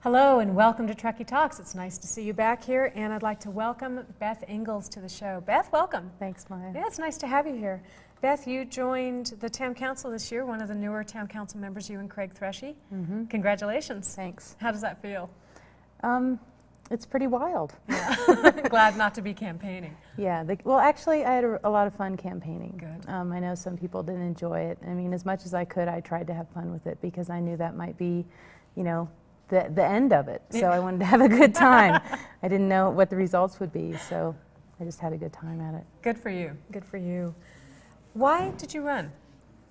Hello and welcome to Truckee Talks. It's nice to see you back here, and I'd like to welcome Beth Ingalls to the show. Beth, welcome. Thanks, Maya. Yeah, it's nice to have you here. Beth, you joined the town council this year, one of the newer town council members, you and Craig Threshy. Mm-hmm. Congratulations. Thanks. How does that feel? It's pretty wild. Yeah. Glad not to be campaigning. Yeah, well, actually, I had a lot of fun campaigning. Good. I know some people didn't enjoy it. I mean, as much as I could, I tried to have fun with it because I knew that might be, you know, the end of it. So I wanted to have a good time. I didn't know what the results would be, so I just had a good time at it. Good for you. Good for you. Why did you run?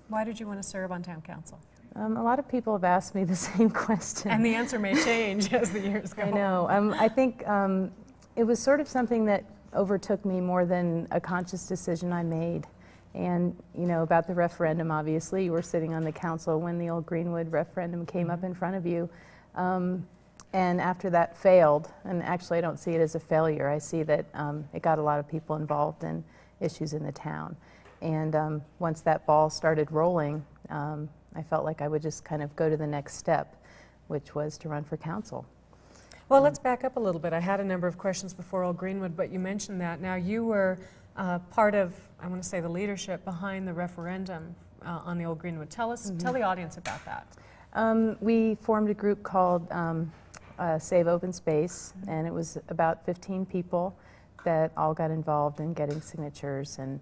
Why did you want to serve on town council? A lot of people have asked me the same question. And the answer may change as the years go on. I know. I think it was sort of something that overtook me more than a conscious decision I made. And, you know, about the referendum, obviously, you were sitting on the council when the old Greenwood referendum came up in front of you. And after that failed, and actually I don't see it as a failure, I see that it got a lot of people involved in issues in the town. And once that ball started rolling, I felt like I would just kind of go to the next step, which was to run for council. Well, let's back up a little bit. I had a number of questions before Old Greenwood, but you mentioned that. Now, you were part of, I want to say, the leadership behind the referendum on the Old Greenwood. Tell us, tell the audience about that. We formed a group called Save Open Space, and it was about 15 people that all got involved in getting signatures and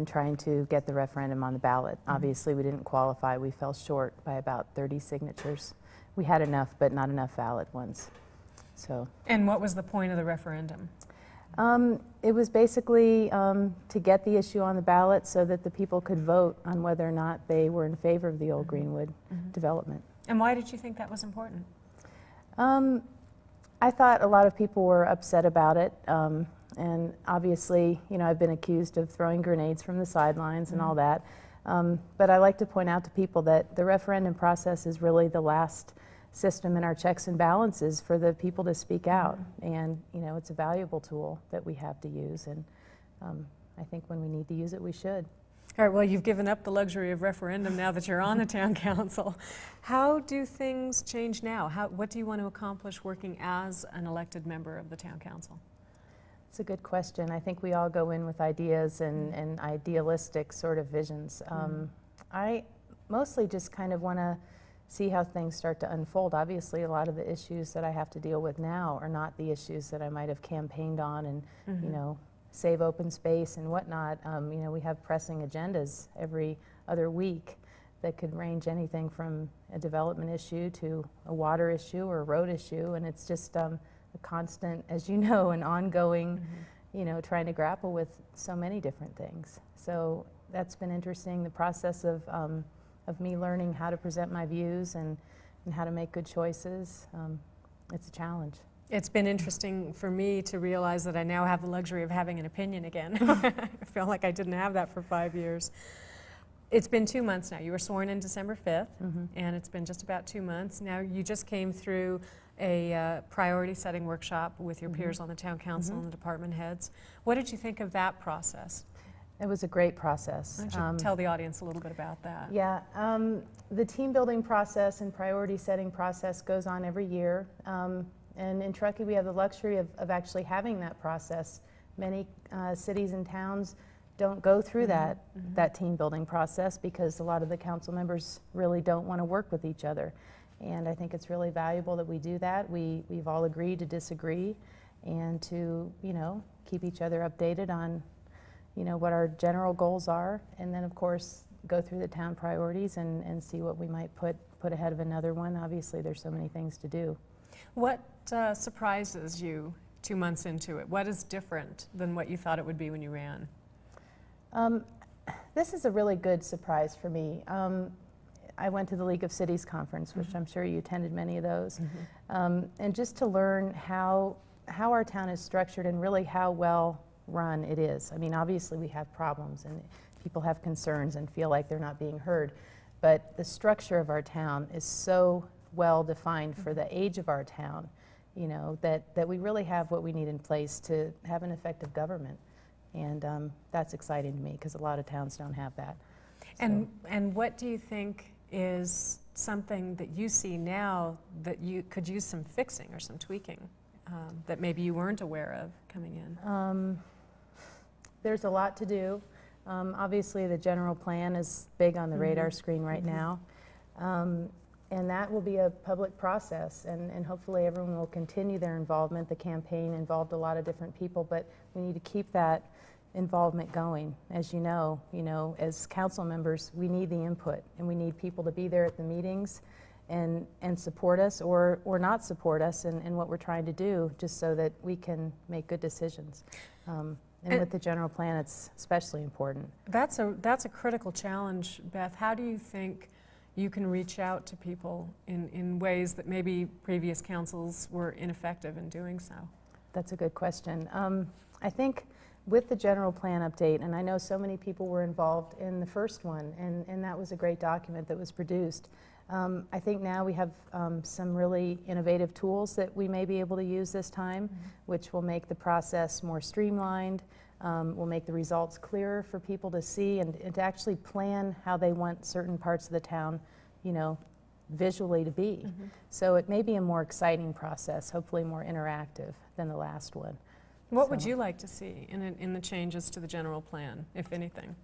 trying to get the referendum on the ballot. Obviously, we didn't qualify. We fell short by about 30 signatures. We had enough, but not enough valid ones. So. And what was the point of the referendum? It was basically to get the issue on the ballot so that the people could vote on whether or not they were in favor of the old Greenwood development. And why did you think that was important? I thought a lot of people were upset about it. And obviously, you know, I've been accused of throwing grenades from the sidelines and all that. But I like to point out to people that the referendum process is really the last system in our checks and balances for the people to speak out. And, you know, it's a valuable tool that we have to use. And I think when we need to use it, we should. All right, well, you've given up the luxury of referendum now that you're on the town council. How do things change now? What do you want to accomplish working as an elected member of the town council? It's a good question. I think we all go in with ideas and idealistic sort of visions. I mostly just kind of want to see how things start to unfold. Obviously, a lot of the issues that I have to deal with now are not the issues that I might have campaigned on and, you know, save open space and whatnot. You know, we have pressing agendas every other week that could range anything from a development issue to a water issue or a road issue, and it's just a constant, as you know, an ongoing, you know, trying to grapple with so many different things. So that's been interesting, the process of me learning how to present my views and how to make good choices. It's a challenge. It's been interesting for me to realize that I now have the luxury of having an opinion again. I feel like I didn't have that for 5 years. It's been 2 months now. You were sworn in December 5th, and it's been just about 2 months. Now, you just came through a priority setting workshop with your peers on the town council and the department heads. What did you think of that process? It was a great process. Why don't you tell the audience a little bit about that? Yeah, the team building process and priority setting process goes on every year. And in Truckee, we have the luxury of actually having that process. Many cities and towns don't go through that team building process because a lot of the council members really don't want to work with each other. And I think it's really valuable that we do that. We've all agreed to disagree and to, you know, keep each other updated on, you know, what our general goals are. And then, of course, go through the town priorities and see what we might put ahead of another one. Obviously, there's so many things to do. What surprises you 2 months into it? What is different than what you thought it would be when you ran? This is a really good surprise for me. I went to the League of Cities conference, which I'm sure you attended many of those, and just to learn how our town is structured and really how well run it is. I mean, obviously we have problems and people have concerns and feel like they're not being heard, but the structure of our town is so well defined for the age of our town, you know, that we really have what we need in place to have an effective government. And that's exciting to me because a lot of towns don't have that. So. And what do you think is something that you see now that you could use some fixing or some tweaking that maybe you weren't aware of coming in? There's a lot to do. Obviously, the general plan is big on the radar screen right now. And that will be a public process, and hopefully everyone will continue their involvement. The campaign involved a lot of different people, but we need to keep that involvement going. As you know, as council members, we need the input, and we need people to be there at the meetings and support us or not support us in what we're trying to do, just so that we can make good decisions. And with the general plan, it's especially important. That's a critical challenge, Beth. How do you think you can reach out to people in ways that maybe previous councils were ineffective in doing so? That's a good question. I think with the general plan update, and I know so many people were involved in the first one, and that was a great document that was produced. I think now we have some really innovative tools that we may be able to use this time, which will make the process more streamlined, will make the results clearer for people to see and to actually plan how they want certain parts of the town, visually to be. So it may be a more exciting process, hopefully more interactive than the last one. What would you like to see in the changes to the general plan, if anything?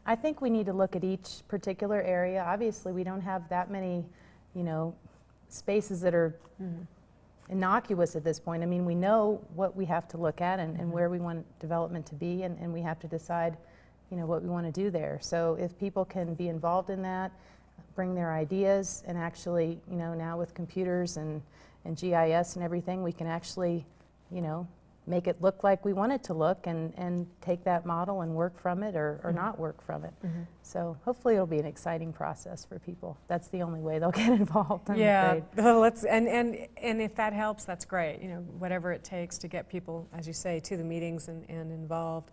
I think we need to look at each particular area. Obviously, we don't have that many, spaces that are innocuous at this point. I mean, we know what we have to look at and where we want development to be, and we have to decide, what we want to do there. So if people can be involved in that, bring their ideas, and actually, now with computers and GIS and everything, we can actually, make it look like we want it to look and take that model and work from it or not work from it. So hopefully it'll be an exciting process for people. That's the only way they'll get involved, I'm afraid. And if that helps, that's great. Whatever it takes to get people, as you say, to the meetings and involved.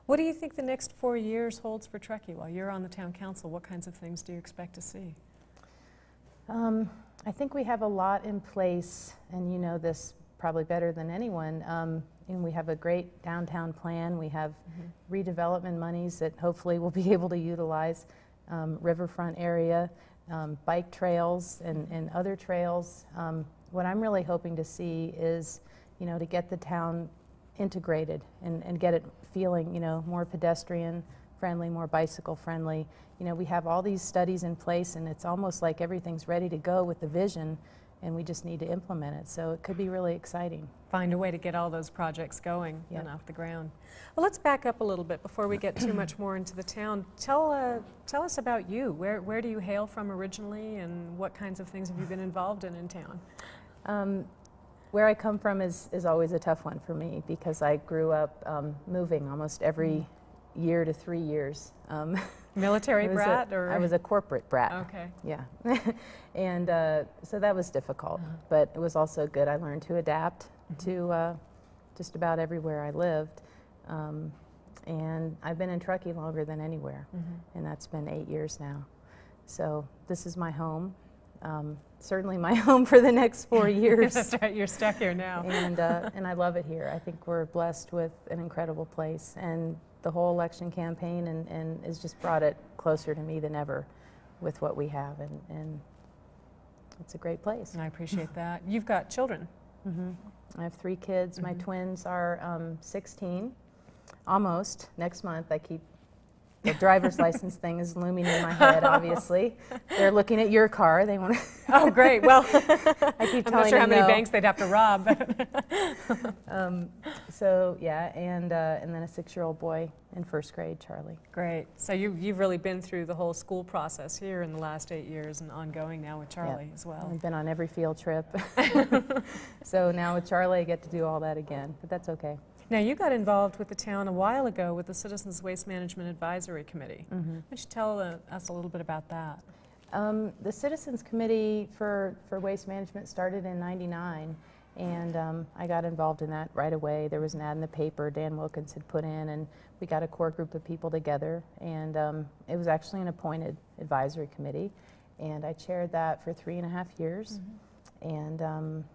What do you think the next 4 years holds for Truckee while you're on the town council? What kinds of things do you expect to see? I think we have a lot in place, and you know this probably better than anyone. And we have a great downtown plan. We have redevelopment monies that hopefully we'll be able to utilize, riverfront area, bike trails and other trails. What I'm really hoping to see is, to get the town integrated and get it feeling, more pedestrian friendly, more bicycle friendly. We have all these studies in place, and it's almost like everything's ready to go with the vision, and we just need to implement it. So it could be really exciting. Find a way to get all those projects going and off the ground. Well, let's back up a little bit before we get too much more into the town. Tell us about you. Where do you hail from originally, and what kinds of things have you been involved in town? Where I come from is always a tough one for me, because I grew up moving almost every year to 3 years. Military brat? I was a corporate brat. Okay. Yeah. And so that was difficult, but it was also good. I learned to adapt to just about everywhere I lived. And I've been in Truckee longer than anywhere, and that's been 8 years now. So this is my home. Certainly my home for the next 4 years. That's right, you're stuck here now. And I love it here. I think we're blessed with an incredible place, and the whole election campaign and has just brought it closer to me than ever with what we have, and it's a great place. I appreciate that. You've got children. I have 3 kids. My twins are 16, almost, next month. The driver's license thing is looming in my head, obviously. They're looking at your car. They want to. Oh, great. Well, I keep I'm not sure how many no. banks they'd have to rob. So, yeah, and then a 6-year-old boy in first grade, Charlie. Great. So you've really been through the whole school process here in the last 8 years and ongoing now with Charlie as well. I've been on every field trip. So now with Charlie, I get to do all that again, but that's okay. Now, you got involved with the town a while ago with the Citizens Waste Management Advisory Committee. Why don't you tell us a little bit about that? The Citizens Committee for Waste Management started in '99, and I got involved in that right away. There was an ad in the paper Dan Wilkins had put in, and we got a core group of people together, and it was actually an appointed advisory committee, and I chaired that for 3.5 years, and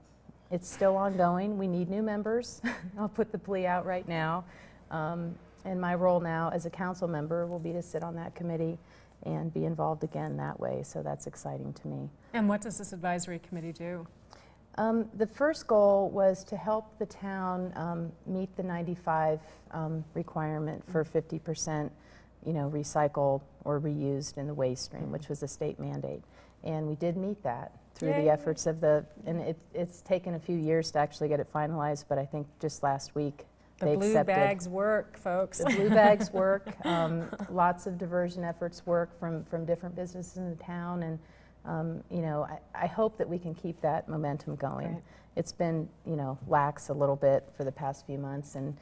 it's still ongoing. We need new members. I'll put the plea out right now. And my role now as a council member will be to sit on that committee and be involved again that way. So that's exciting to me. And what does this advisory committee do? The first goal was to help the town meet the 95 requirement for 50%, recycled or reused in the waste stream, which was a state mandate. And we did meet that through the efforts of and it's taken a few years to actually get it finalized, but I think just last week they accepted. The blue bags work, folks. The blue bags work. Lots of diversion efforts work from different businesses in the town, and I hope that we can keep that momentum going. Right. It's been, lax a little bit for the past few months, and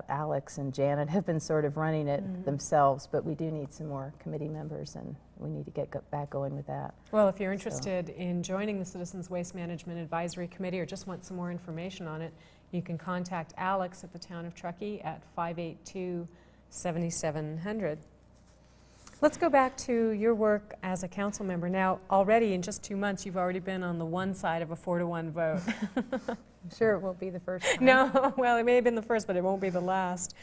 Alex and Janet have been sort of running it themselves, but we do need some more committee members, and we need to get back going with that. Well, if you're interested in joining the Citizens Waste Management Advisory Committee or just want some more information on it, you can contact Alex at the Town of Truckee at 582-7700. Let's go back to your work as a council member. Now, already in just 2 months, you've already been on the one side of a 4-to-1 vote. I'm sure it won't be the first time. No, well, it may have been the first, but it won't be the last.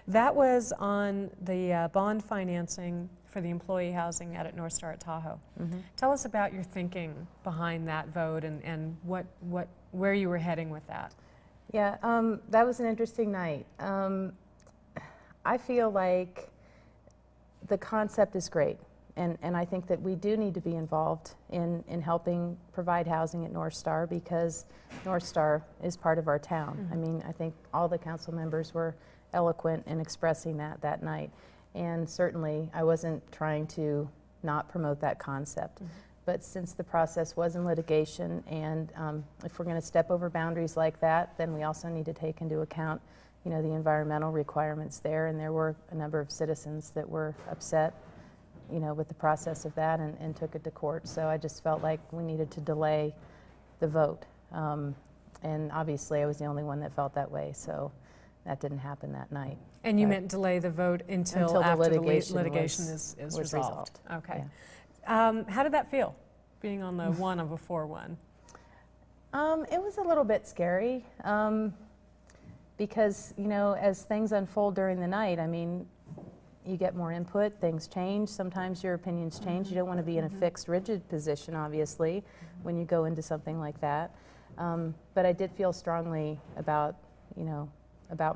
That was on the bond financing for the employee housing out at North Star at Tahoe. Tell us about your thinking behind that vote and where you were heading with that. Yeah, that was an interesting night. I feel like the concept is great, and I think that we do need to be involved in helping provide housing at North Star, because North Star is part of our town. I mean, I think all the council members were eloquent in expressing that night, and certainly I wasn't trying to not promote that concept. But since the process was in litigation, and if we're going to step over boundaries like that, then we also need to take into account the environmental requirements there, and there were a number of citizens that were upset, with the process of that, and took it to court. So I just felt like we needed to delay the vote, and obviously I was the only one that felt that way, so that didn't happen that night. And you meant delay the vote until after the litigation is was resolved. Okay. Yeah. How did that feel, being on the one of a 4-1? It was a little bit scary. Because, as things unfold during the night, I mean, you get more input, things change, sometimes your opinions change. You don't want to be in a fixed, rigid position, obviously, when you go into something like that. But I did feel strongly about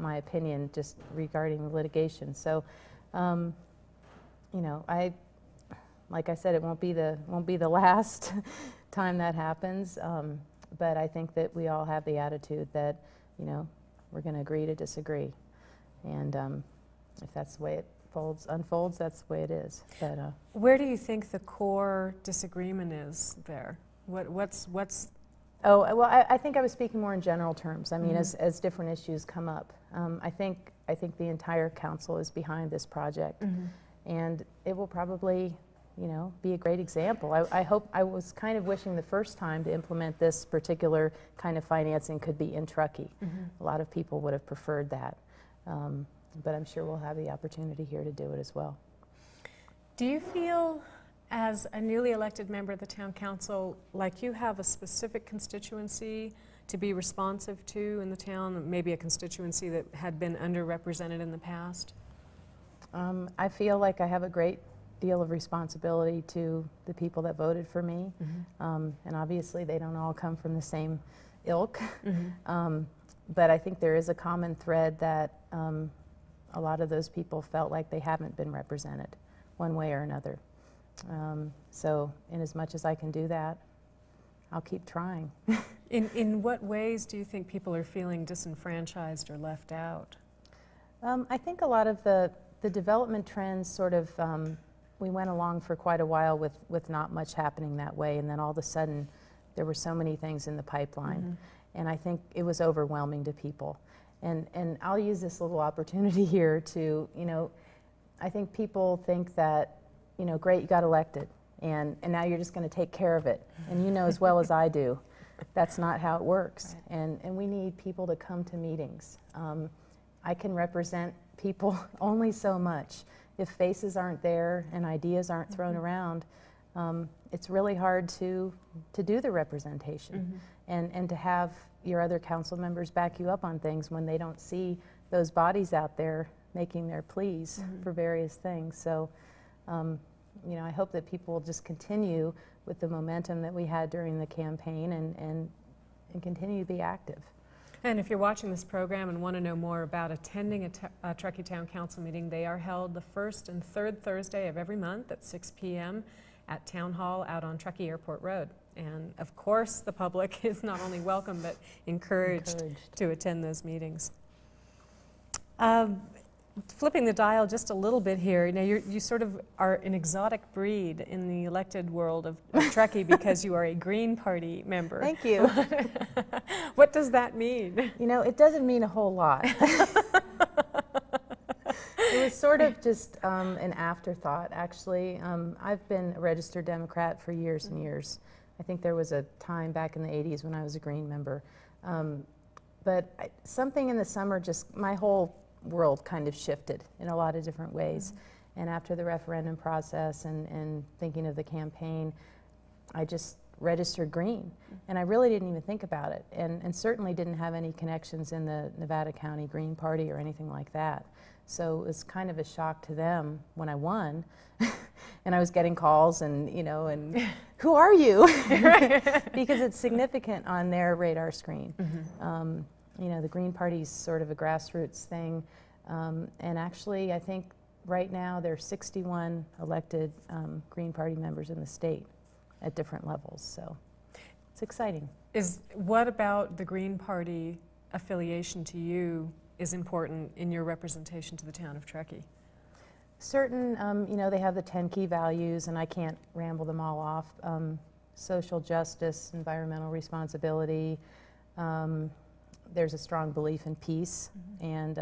my opinion just regarding the litigation. So, like I said, it won't be the last time that happens. But I think that we all have the attitude that, we're going to agree to disagree, and if that's the way it unfolds, that's the way it is. But where do you think the core disagreement is there? What's? Oh, well, I think I was speaking more in general terms. I mean, as different issues come up, I think the entire council is behind this project, and it will probably, be a great example. I was kind of wishing the first time to implement this particular kind of financing could be in Truckee. A lot of people would have preferred that, but I'm sure we'll have the opportunity here to do it as well. Do you feel, as a newly elected member of the town council, like you have a specific constituency to be responsive to in the town, maybe a constituency that had been underrepresented in the past? I feel like I have a great deal of responsibility to the people that voted for me, and obviously they don't all come from the same ilk, but I think there is a common thread that a lot of those people felt like they haven't been represented one way or another. So in as much as I can do that, I'll keep trying. In what ways do you think people are feeling disenfranchised or left out? I think a lot of the development trends sort of, we went along for quite a while with not much happening that way, and then all of a sudden there were so many things in the pipeline, and I think it was overwhelming to people. And I'll use this little opportunity here to, I think people think that, great, you got elected, and now you're just going to take care of it. And as well as I do, that's not how it works. Right. And we need people to come to meetings. I can represent people only so much. If faces aren't there and ideas aren't thrown around, it's really hard to do the representation and to have your other council members back you up on things when they don't see those bodies out there making their pleas for various things. So I hope that people will just continue with the momentum that we had during the campaign and continue to be active. And if you're watching this program and want to know more about attending a Truckee Town Council meeting, they are held the first and third Thursday of every month at 6 p.m. at Town Hall out on Truckee Airport Road. And of course, the public is not only welcome, but encouraged to attend those meetings. Flipping the dial just a little bit here, now you sort of are an exotic breed in the elected world of Truckee because you are a Green Party member. Thank you. What does that mean? It doesn't mean a whole lot. It was sort of just an afterthought, actually. I've been a registered Democrat for years and years. I think there was a time back in the 80s when I was a Green member. But something in the summer, just my whole world kind of shifted in a lot of different ways. And after the referendum process and thinking of the campaign, I just registered Green. And I really didn't even think about it, and certainly didn't have any connections in the Nevada County Green Party or anything like that. So it was kind of a shock to them when I won. And I was getting calls and who are you? Because it's significant on their radar screen. The Green Party's sort of a grassroots thing. And actually, I think right now there are 61 elected Green Party members in the state at different levels. So it's exciting. What about the Green Party affiliation to you is important in your representation to the town of Truckee? Certain, they have the 10 key values, and I can't ramble them all off. Social justice, environmental responsibility. There's a strong belief in peace and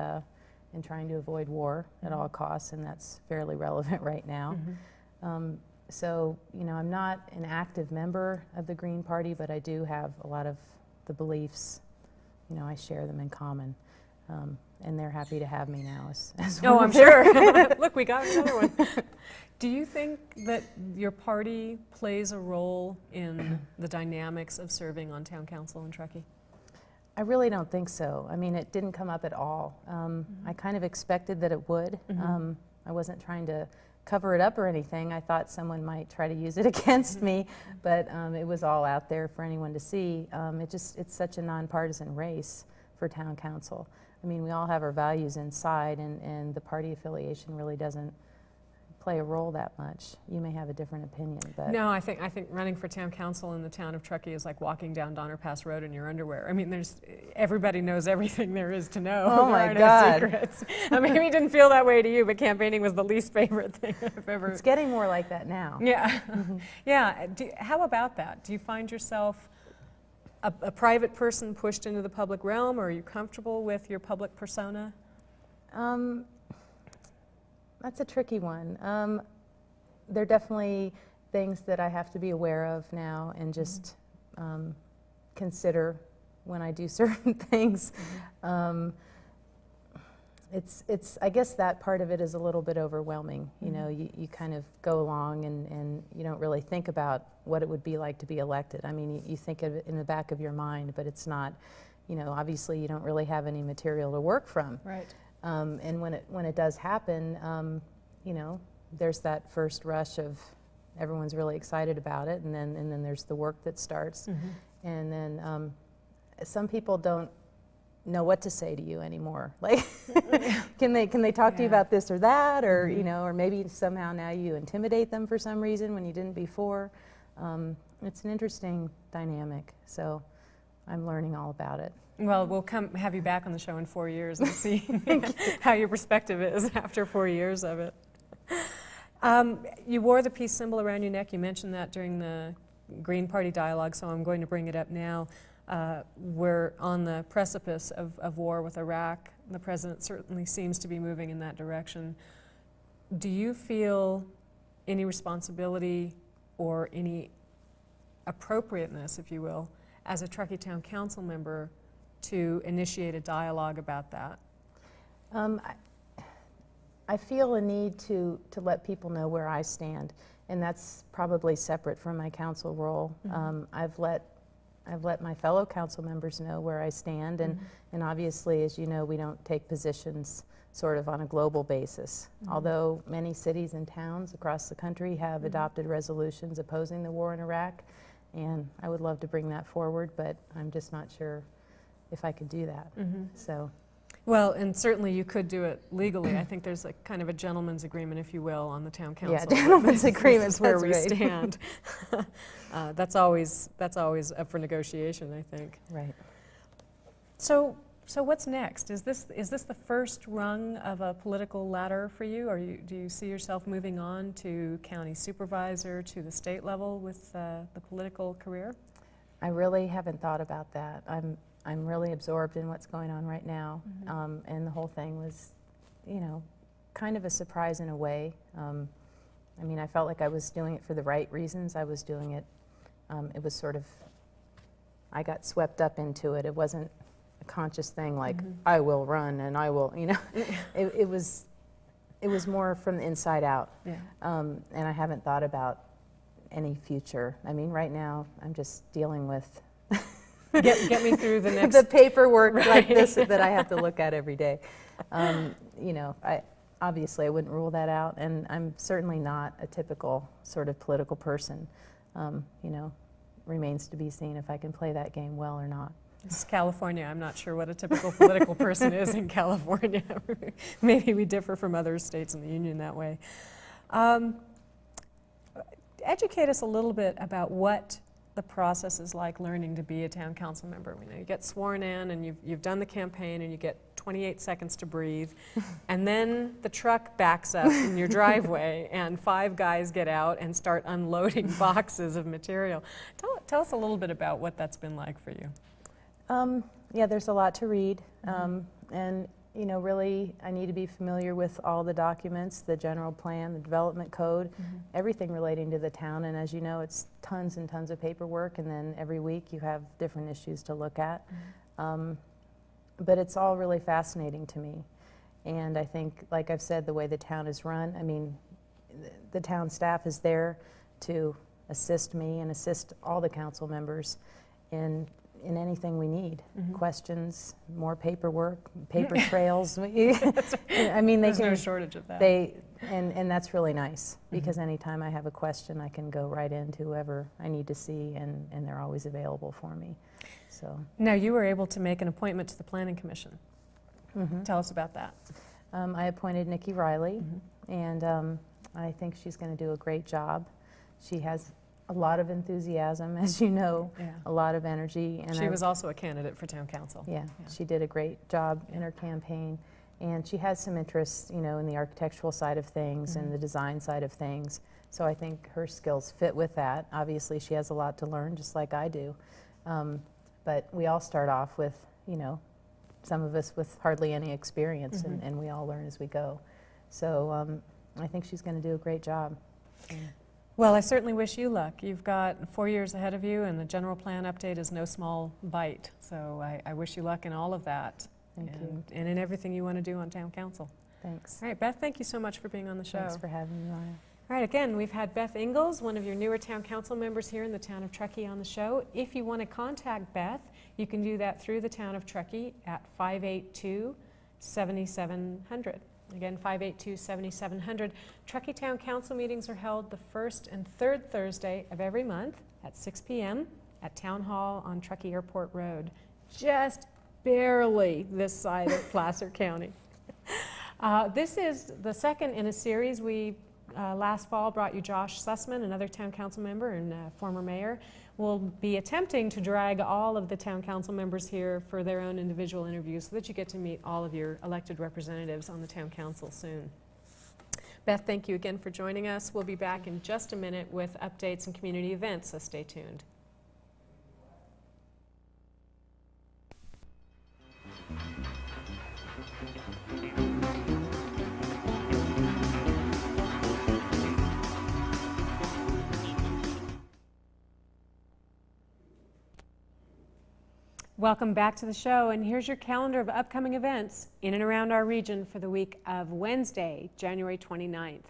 in trying to avoid war at all costs, and that's fairly relevant right now. So, I'm not an active member of the Green Party, but I do have a lot of the beliefs. I share them in common. And they're happy to have me now as Oh, I'm sure. Look, we got another one. Do you think that your party plays a role in the dynamics of serving on town council in Truckee? I really don't think so. I mean, it didn't come up at all. I kind of expected that it would. I wasn't trying to cover it up or anything. I thought someone might try to use it against me, but it was all out there for anyone to see. It's such a nonpartisan race for town council. I mean, we all have our values inside, and the party affiliation really doesn't play a role that much. You may have a different opinion, but no, I think running for town council in the town of Truckee is like walking down Donner Pass Road in your underwear. I mean, everybody knows everything there is to know. Oh my God! God! No secrets. I mean, maybe it didn't feel that way to you, but campaigning was the least favorite thing I've ever. It's getting more like that now. Yeah, yeah. How about that? Do you find yourself a private person pushed into the public realm, or are you comfortable with your public persona? That's a tricky one. There are definitely things that I have to be aware of now and just consider when I do certain things. I guess that part of it is a little bit overwhelming. You kind of go along and you don't really think about what it would be like to be elected. I mean, you think of it in the back of your mind, but it's not, obviously you don't really have any material to work from. Right. And when it does happen, there's that first rush of everyone's really excited about it, and then there's the work that starts, and then some people don't know what to say to you anymore. Like, can they talk to you about this or that, or or maybe somehow now you intimidate them for some reason when you didn't before. It's an interesting dynamic, so I'm learning all about it. Well, we'll come have you back on the show in 4 years and see how your perspective is after 4 years of it. You wore the peace symbol around your neck. You mentioned that during the Green Party dialogue, so I'm going to bring it up now. We're on the precipice of war with Iraq. The president certainly seems to be moving in that direction. Do you feel any responsibility or any appropriateness, if you will, as a Truckee Town Council member to initiate a dialogue about that? I feel a need to let people know where I stand, and that's probably separate from my council role. I've let I've let my fellow council members know where I stand, and obviously, as you know, we don't take positions sort of on a global basis. Although many cities and towns across the country have adopted resolutions opposing the war in Iraq, and I would love to bring that forward, but I'm just not sure if I could do that. So. Well, and certainly you could do it legally. I think there's a kind of a gentleman's agreement, if you will, on the town council. Yeah, gentleman's agreement. This is where that's we right. stand. That's always up for negotiation, I think. Right. So what's next? Is this the first rung of a political ladder for you, or do you see yourself moving on to county supervisor, to the state level with the political career? I really haven't thought about that. I'm really absorbed in what's going on right now, and the whole thing was, you know, kind of a surprise in a way. I mean, I felt like I was doing it for the right reasons. I was doing it, it was sort of, I got swept up into it. It wasn't a conscious thing like, I will run and I will, you know. it was more from the inside out. Yeah. And I haven't thought about any future. I mean, right now, I'm just dealing with Get me through the next... the paperwork like this that I have to look at every day. You know, obviously I wouldn't rule that out, and I'm certainly not a typical sort of political person. You know, remains to be seen if I can play that game well or not. This is California. I'm not sure what a typical political person is in California. Maybe we differ from other states in the union that way. Educate us a little bit about what the process is like learning to be a town council member. You know, you get sworn in and you've done the campaign and you get 28 seconds to breathe, and then the truck backs up in your driveway and 5 guys get out and start unloading boxes of material. Tell us a little bit about what that's been like for you. Yeah, there's a lot to read, and you know, really, I need to be familiar with all the documents, the general plan, the development code, everything relating to the town. And as you know, it's tons and tons of paperwork, and then every week you have different issues to look at. But it's all really fascinating to me. And I think, like I've said, the way the town is run, I mean, the town staff is there to assist me and assist all the council members in anything we need. Questions, more paperwork, paper trails. I mean, There's no shortage of that. And that's really nice, because anytime I have a question, I can go right into whoever I need to see, and they're always available for me. So now, you were able to make an appointment to the Planning Commission. Tell us about that. I appointed Nikki Riley, and I think she's going to do a great job. She has a lot of enthusiasm, as you know, a lot of energy. And she was also a candidate for town council. Yeah, she did a great job in her campaign. And she has some interest, you know, in the architectural side of things and the design side of things. So I think her skills fit with that. Obviously, she has a lot to learn, just like I do. But we all start off with, you know, some of us with hardly any experience, and we all learn as we go. So I think she's going to do a great job. Well, I certainly wish you luck. You've got 4 years ahead of you, and the general plan update is no small bite. So I wish you luck in all of that. Thank you. And in everything you want to do on town council. Thanks. All right, Beth, thank you so much for being on the show. Thanks for having me, Maya. All right, again, we've had Beth Ingalls, one of your newer town council members here in the town of Truckee, on the show. If you want to contact Beth, you can do that through the town of Truckee at 582-7700. Again, 582-7700. Truckee Town Council meetings are held the first and third Thursday of every month at 6 p.m. at Town Hall on Truckee Airport Road, just barely this side of Placer County. This is the second in a series. We last fall brought you Josh Sussman, another town council member and former mayor. We'll be attempting to drag all of the town council members here for their own individual interviews so that you get to meet all of your elected representatives on the town council soon. Beth, thank you again for joining us. We'll be back in just a minute with updates and community events, so stay tuned. Welcome back to the show, and here's your calendar of upcoming events in and around our region for the week of Wednesday, January 29th.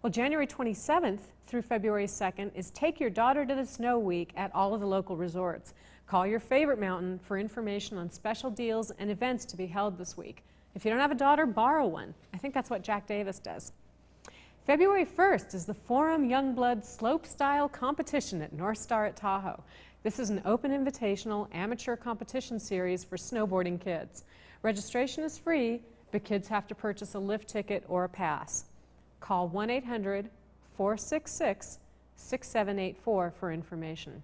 Well, January 27th through February 2nd is Take Your Daughter to the Snow Week at all of the local resorts. Call your favorite mountain for information on special deals and events to be held this week. If you don't have a daughter, borrow one. I think that's what Jack Davis does. February 1st is the Forum Youngblood Slopestyle Competition at North Star at Tahoe. This is an open invitational amateur competition series for snowboarding kids. Registration is free, but kids have to purchase a lift ticket or a pass. Call 1-800-466-6784 for information.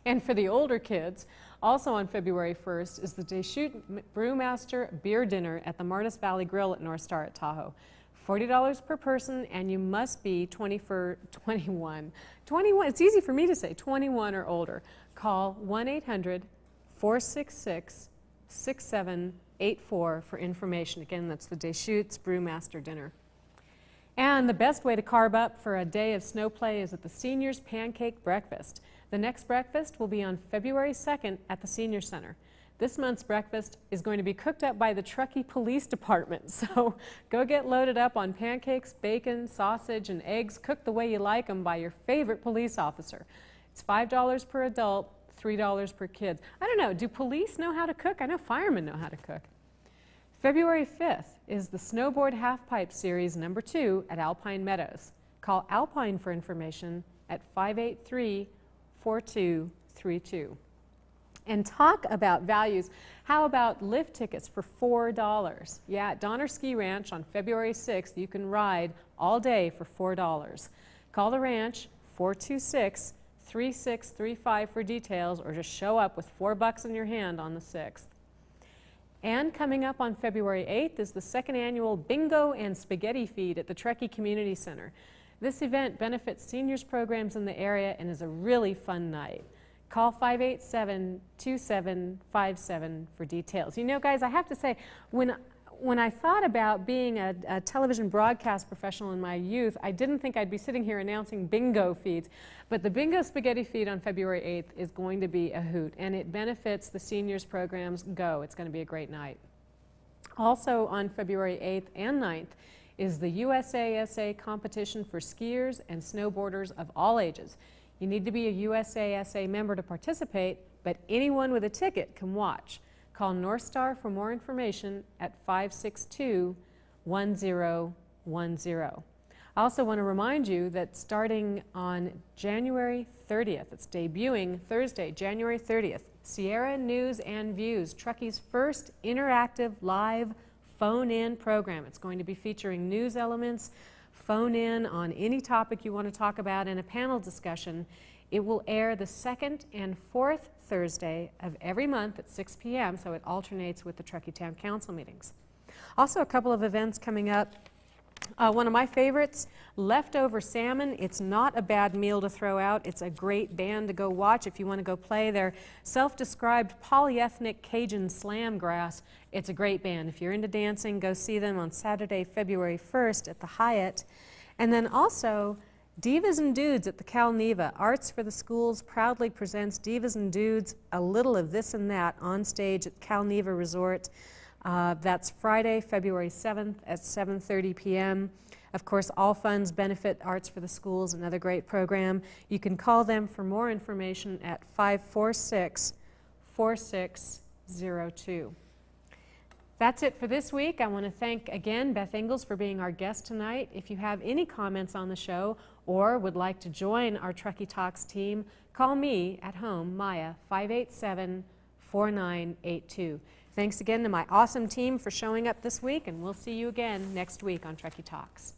And for the older kids, also on February 1st is the Deschutes Brewmaster Beer Dinner at the Martis Valley Grill at North Star at Tahoe. $40 per person, and you must be 21. It's easy for me to say, 21 or older. Call 1-800-466-6784 for information. Again, that's the Deschutes Brewmaster Dinner. And the best way to carb up for a day of snow play is at the Seniors Pancake Breakfast. The next breakfast will be on February 2nd at the Senior Center. This month's breakfast is going to be cooked up by the Truckee Police Department, so go get loaded up on pancakes, bacon, sausage, and eggs cooked the way you like them by your favorite police officer. It's $5 per adult, $3 per kid. I don't know, do police know how to cook? I know firemen know how to cook. February 5th is the Snowboard Halfpipe Series #2 at Alpine Meadows. Call Alpine for information at 583-4232. And talk about values. How about lift tickets for $4? Yeah, at Donner Ski Ranch on February 6th, you can ride all day for $4. Call the ranch, 426-3635 for details, or just show up with $4 in your hand on the 6th. And coming up on February 8th is the second annual Bingo and Spaghetti Feed at the Truckee Community Center. This event benefits seniors programs in the area and is a really fun night. Call 587-2757 for details. You know, guys, I have to say, when I thought about being a television broadcast professional in my youth, I didn't think I'd be sitting here announcing bingo feeds. But the Bingo Spaghetti Feed on February 8th is going to be a hoot, and it benefits the seniors programs. Go. It's going to be a great night. Also on February 8th and 9th is the USASA competition for skiers and snowboarders of all ages. You need to be a USASA member to participate, but anyone with a ticket can watch. Call North Star for more information at 562-1010. I also want to remind you that starting on January 30th, it's debuting Thursday, January 30th, Sierra News and Views, Truckee's first interactive live phone-in program. It's going to be featuring news elements, phone in on any topic you want to talk about, and a panel discussion. It will air the second and fourth Thursday of every month at 6 p.m., so it alternates with the Truckee Town Council meetings. Also, a couple of events coming up. One of my favorites, Leftover Salmon. It's not a bad meal to throw out. It's a great band to go watch if you want to go play their self-described polyethnic Cajun slam grass. It's a great band. If you're into dancing, go see them on Saturday, February 1st at the Hyatt. And then also, Divas and Dudes at the Cal Neva. Arts for the Schools proudly presents Divas and Dudes, a little of this and that, on stage at Cal Neva Resort. That's Friday, February 7th at 7:30 p.m. Of course, all funds benefit Arts for the Schools, another great program. You can call them for more information at 546-4602. That's it for this week. I want to thank again Beth Ingalls for being our guest tonight. If you have any comments on the show or would like to join our Truckee Talks team, call me at home, Maya, 587-4982. Thanks again to my awesome team for showing up this week, and we'll see you again next week on Truckee Talks.